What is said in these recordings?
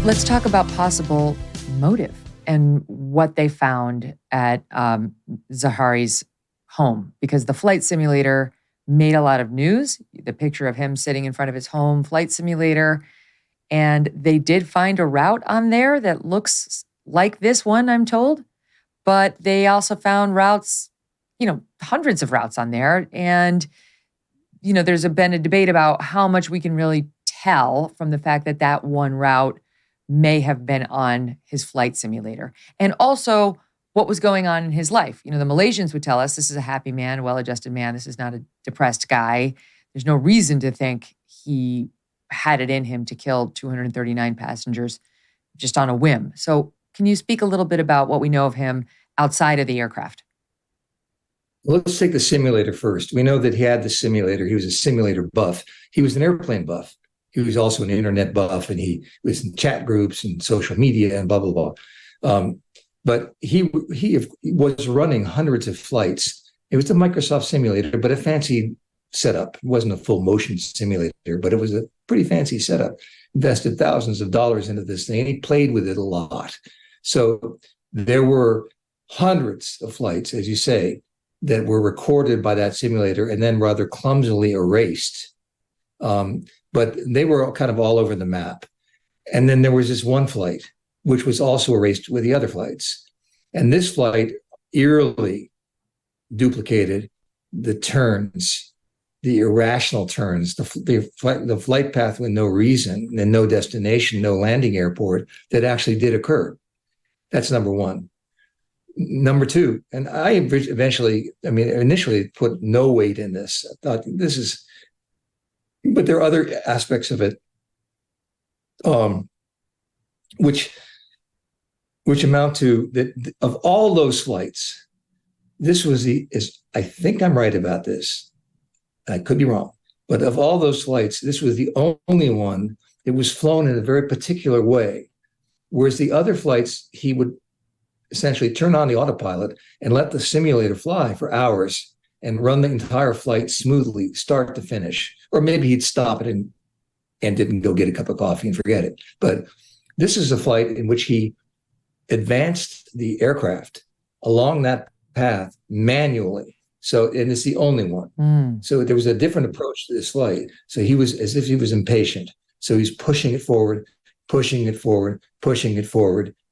Let's talk about possible motive and what they found at Zahari's home, because the flight simulator made a lot of news. The picture of him sitting in front of his home flight simulator. And they did find a route on there that looks like this one, I'm told. But they also found routes, hundreds of routes on there. And, there's been a debate about how much we can really tell from the fact that that one route may have been on his flight simulator. And also what was going on in his life. The Malaysians would tell us this is a happy man, a well-adjusted man. This is not a depressed guy. There's no reason to think he had it in him to kill 239 passengers just on a whim. So can you speak a little bit about what we know of him outside of the aircraft? Well, let's take the simulator first. We know that he had the simulator. He was a simulator buff. He was an airplane buff. He was also an internet buff, and he was in chat groups and social media and blah, blah, blah. But he was running hundreds of flights. It was the Microsoft simulator, but a fancy setup. It wasn't a full motion simulator, but it was a pretty fancy setup. Invested thousands of dollars into this thing, and he played with it a lot. So there were hundreds of flights, as you say, that were recorded by that simulator and then rather clumsily erased. But they were kind of all over the map. And then there was this one flight, which was also erased with the other flights. And this flight eerily duplicated the turns, the irrational turns, the flight path with no reason and no destination, no landing airport that actually did occur. That's number one. Number two, and I initially put no weight in this. I thought but there are other aspects of it, which amount to that of all those flights, this was I think I'm right about this. I could be wrong, but of all those flights, this was the only one that was flown in a very particular way. Whereas the other flights, he would essentially turn on the autopilot and let the simulator fly for hours and run the entire flight smoothly, start to finish. Or maybe he'd stop it and didn't go get a cup of coffee and forget it. But this is a flight in which he advanced the aircraft along that path manually. So, and it's the only one. So there was a different approach to this flight. So he was as if he was impatient. So he's pushing it forward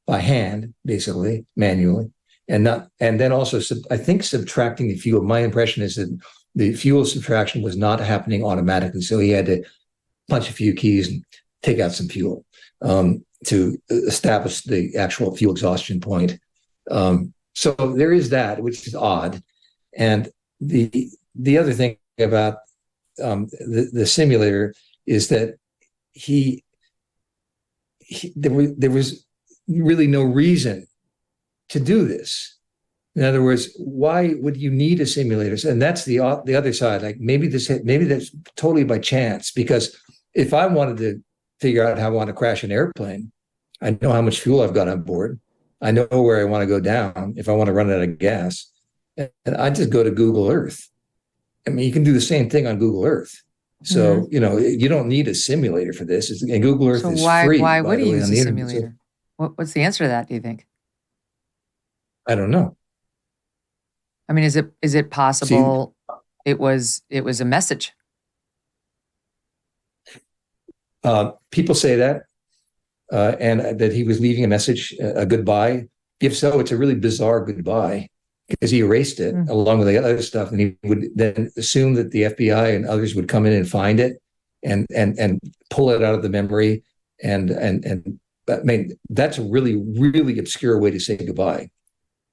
by hand, basically, manually. And then also, I think, subtracting the fuel. My impression is that the fuel subtraction was not happening automatically. So he had to punch a few keys and take out some fuel to establish the actual fuel exhaustion point. So there is that, which is odd. And the other thing about the simulator is that there was really no reason to do this. In other words, why would you need a simulator? And that's the other side. Like maybe that's totally by chance. Because if I wanted to figure out how I want to crash an airplane, I know how much fuel I've got on board. I know where I want to go down if I want to run out of gas, and I just go to Google Earth. I mean, you can do the same thing on Google Earth. So you don't need a simulator for this. And Google Earth is free. Why would he use a simulator? What's the answer to that, do you think? I don't know. I mean, is it possible it was a message? People say that, and that he was leaving a message, a goodbye. If so, it's a really bizarre goodbye because he erased it along with the other stuff, and he would then assume that the FBI and others would come in and find it and pull it out of the memory. And I mean, that's a really, really obscure way to say goodbye.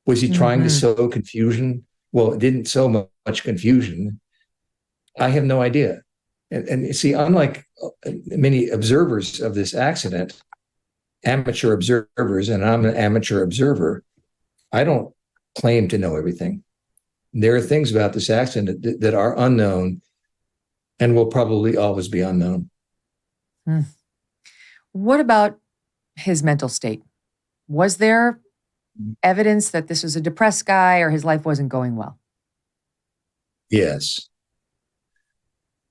Was he trying to sow confusion? Well, it didn't sow much confusion. I have no idea. And see, unlike many observers of this accident, amateur observers, and I'm an amateur observer, I don't claim to know everything. There are things about this accident that are unknown and will probably always be unknown. What about his mental state? Was there evidence that this was a depressed guy or his life wasn't going well? Yes.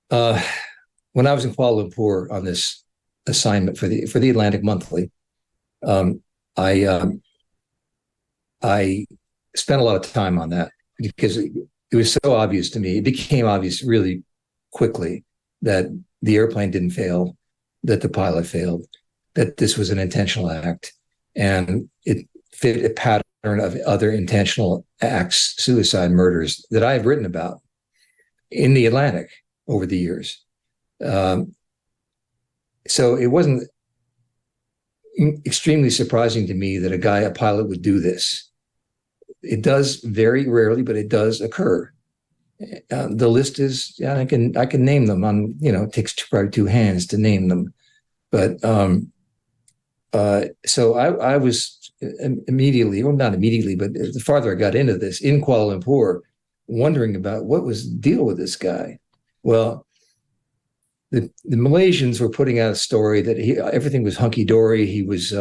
When I was in Kuala Lumpur on this assignment for the Atlantic Monthly, Um, I I spent a lot of time on that because it was so obvious to me. It became obvious really quickly that the airplane didn't fail, that the pilot failed, that this was an intentional act, and it fit a pattern of other intentional acts, suicide, murders that I've written about in the Atlantic over the years. Um, so it wasn't extremely surprising to me that a pilot would do this. It does very rarely, but it does occur. The list is, yeah, I can name them. It takes probably two hands to name them. But so I was immediately, well, not immediately, but the farther I got into this in Kuala Lumpur, wondering about what was the deal with this guy. Well, the Malaysians were putting out a story that everything was hunky dory. He was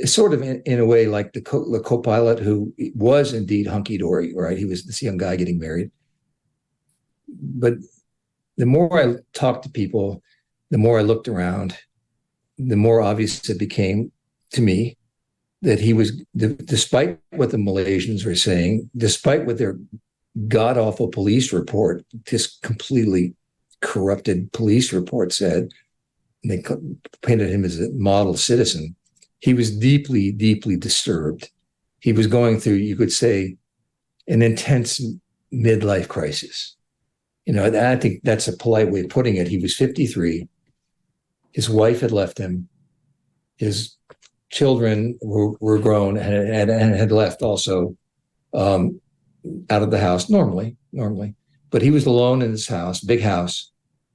sort of in a way like the co-pilot who was indeed hunky dory, right? He was this young guy getting married. But the more I talked to people, the more I looked around, the more obvious it became to me that he was, despite what the Malaysians were saying, despite what their god awful police report, just completely corrupted police report said, and they painted him as a model citizen. He was deeply, deeply disturbed. He was going through, you could say, an intense midlife crisis. I think that's a polite way of putting it. He was 53. His wife had left him. His children were grown and had left also out of the house normally. But he was alone in his house, big house.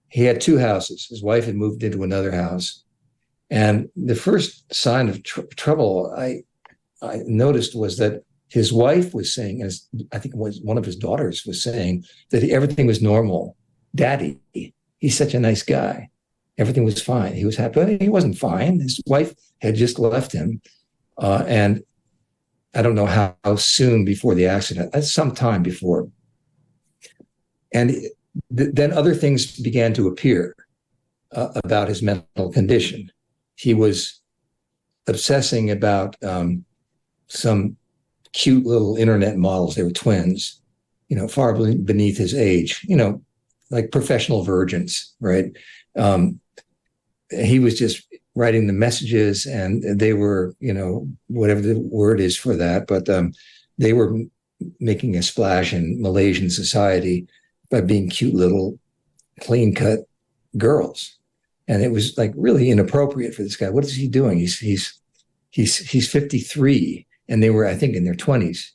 He had two houses. His wife had moved into another house. And the first sign of trouble I noticed was that his wife was saying, as I think it was one of his daughters was saying, that everything was normal. Daddy, he's such a nice guy. Everything was fine. He was happy. But he wasn't fine. His wife had just left him. And I don't know how soon before the accident, some time before. And then other things began to appear about his mental condition. He was obsessing about some cute little internet models. They were twins, far beneath his age, like professional virgins, right? He was just writing the messages and they were, whatever the word is for that, but they were making a splash in Malaysian society by being cute little clean-cut girls. And it was like really inappropriate for this guy. What is he doing? He's 53 and they were, I think, in their 20s.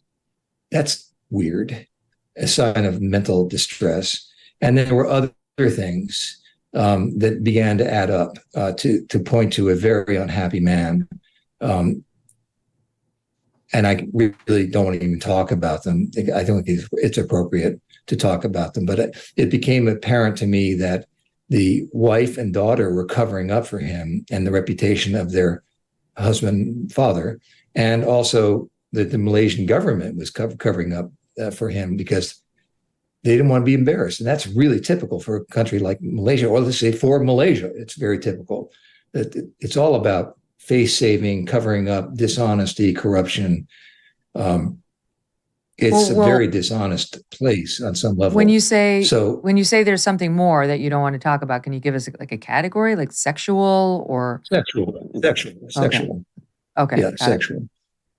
That's weird, a sign of mental distress. And there were other things that began to add up to point to a very unhappy man. And I really don't want to even talk about them. I don't think it's appropriate to talk about them, but it became apparent to me that the wife and daughter were covering up for him and the reputation of their husband, father, and also that the Malaysian government was covering up for him because they didn't want to be embarrassed. And that's really typical for a country like Malaysia, or let's say for Malaysia, it's very typical that it's all about face saving, covering up, dishonesty, corruption. It's a very dishonest place on some level. When you say there's something more that you don't want to talk about, can you give us like a category, like sexual or sexual? Okay. Yeah, sexual.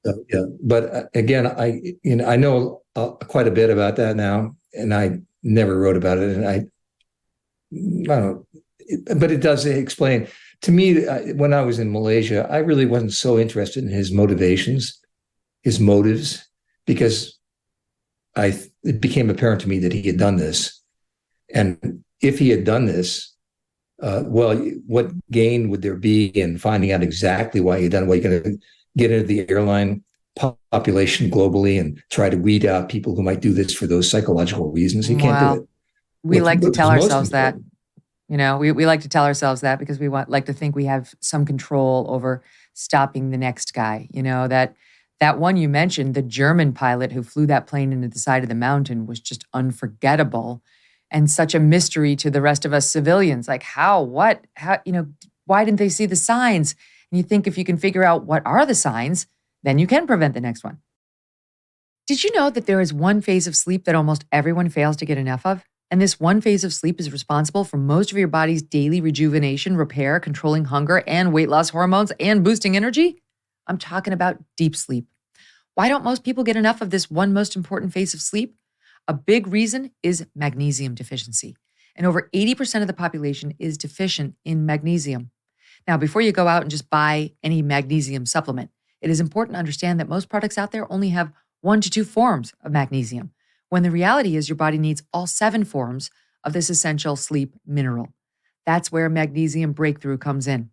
Yeah, but again, I know quite a bit about that now, and I never wrote about it, and I don't. But it does explain to me when I was in Malaysia, I really wasn't so interested in his motivations, his motives, because it became apparent to me that he had done this. And if he had done this, what gain would there be in finding out exactly why he had done it? Why you going to get into the airline population globally and try to weed out people who might do this for those psychological reasons? He can't do it. We like to tell ourselves that. We like to tell ourselves that because we like to think we have some control over stopping the next guy. That one you mentioned, the German pilot who flew that plane into the side of the mountain, was just unforgettable and such a mystery to the rest of us civilians. Like how, why didn't they see the signs? And you think if you can figure out what are the signs, then you can prevent the next one. Did you know that there is one phase of sleep that almost everyone fails to get enough of? And this one phase of sleep is responsible for most of your body's daily rejuvenation, repair, controlling hunger and weight loss hormones, and boosting energy? I'm talking about deep sleep. Why don't most people get enough of this one most important phase of sleep? A big reason is magnesium deficiency. And over 80% of the population is deficient in magnesium. Now, before you go out and just buy any magnesium supplement, it is important to understand that most products out there only have 1 to 2 forms of magnesium, when the reality is your body needs all 7 forms of this essential sleep mineral. That's where Magnesium Breakthrough comes in.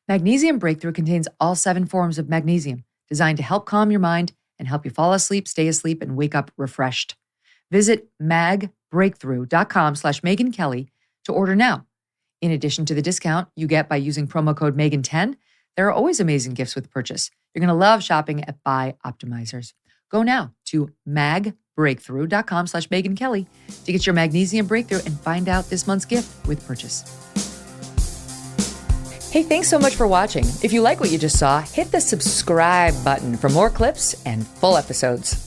Magnesium Breakthrough contains all 7 forms of magnesium, designed to help calm your mind and help you fall asleep, stay asleep, and wake up refreshed. Visit magbreakthrough.com/Megyn Kelly to order now. In addition to the discount you get by using promo code Megyn10, there are always amazing gifts with purchase. You're going to love shopping at Buy Optimizers. Go now to magbreakthrough.com/Megyn Kelly to get your Magnesium Breakthrough and find out this month's gift with purchase. Hey, thanks so much for watching. If you like what you just saw, hit the subscribe button for more clips and full episodes.